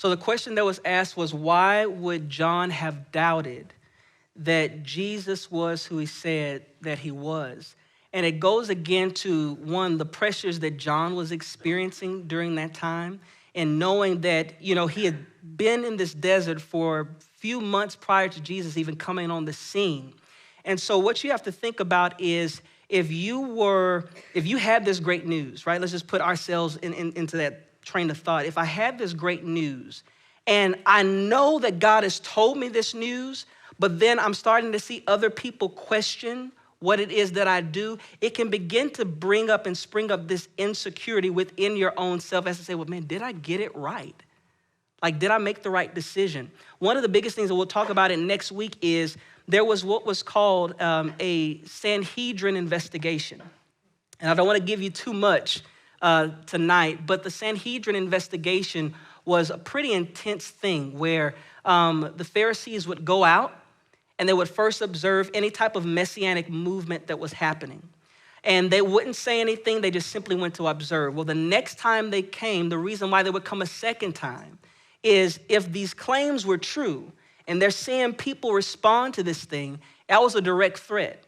So the question that was asked was, why would John have doubted that Jesus was who he said that he was? And it goes again to, one, the pressures that John was experiencing during that time, and knowing that, he had been in this desert for a few months prior to Jesus even coming on the scene. And so what you have to think about is, if you had this great news, right? Let's just put ourselves into that train of thought. If I had this great news, and I know that God has told me this news, but then I'm starting to see other people question what it is that I do, it can begin to bring up and spring up this insecurity within your own self as to say, well, man, did I get it right? Like, did I make the right decision? One of the biggest things that we'll talk about in next week is there was what was called a Sanhedrin investigation. And I don't want to give you too much tonight, but the Sanhedrin investigation was a pretty intense thing where the Pharisees would go out and they would first observe any type of messianic movement that was happening. And they wouldn't say anything, they just simply went to observe. Well, the next time they came, the reason why they would come a second time is if these claims were true and they're seeing people respond to this thing, that was a direct threat.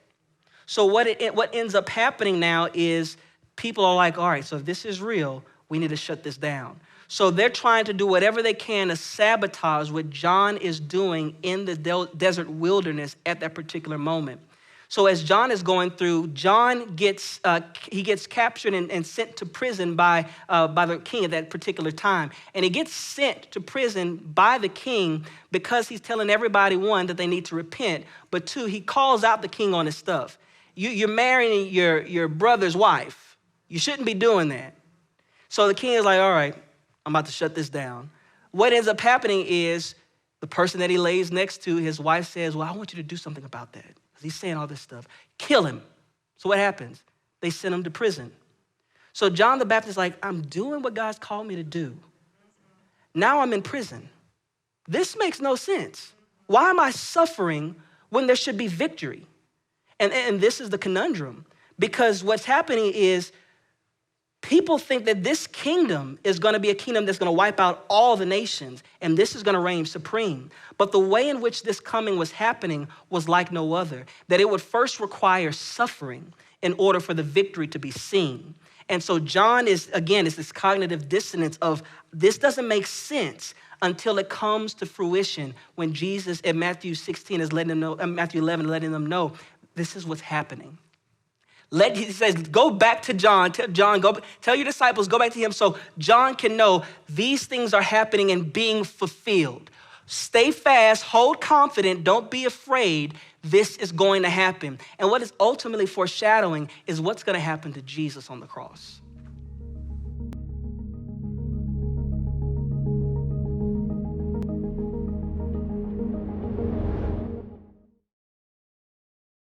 So what ends up happening now is people are like, all right, so if this is real, we need to shut this down. So they're trying to do whatever they can to sabotage what John is doing in the desert wilderness at that particular moment. So as John is going through, John gets captured and sent to prison by the king at that particular time. And he gets sent to prison by the king because he's telling everybody, one, that they need to repent, but two, he calls out the king on his stuff. You're marrying your brother's wife. You shouldn't be doing that. So the king is like, all right, I'm about to shut this down. What ends up happening is the person that he lays next to, his wife says, well, I want you to do something about that. Because he's saying all this stuff. Kill him. So what happens? They send him to prison. So John the Baptist is like, I'm doing what God's called me to do. Now I'm in prison. This makes no sense. Why am I suffering when there should be victory? And this is the conundrum. Because what's happening is people think that this kingdom is going to be a kingdom that's going to wipe out all the nations, and this is going to reign supreme. But the way in which this coming was happening was like no other, that it would first require suffering in order for the victory to be seen. And so John is this cognitive dissonance of this doesn't make sense until it comes to fruition when Jesus in Matthew 16 is letting them know, Matthew 11 letting them know this is what's happening. He says, go back to John. Tell your disciples, go back to him so John can know these things are happening and being fulfilled. Stay fast, hold confident, don't be afraid. This is going to happen. And what is ultimately foreshadowing is what's going to happen to Jesus on the cross.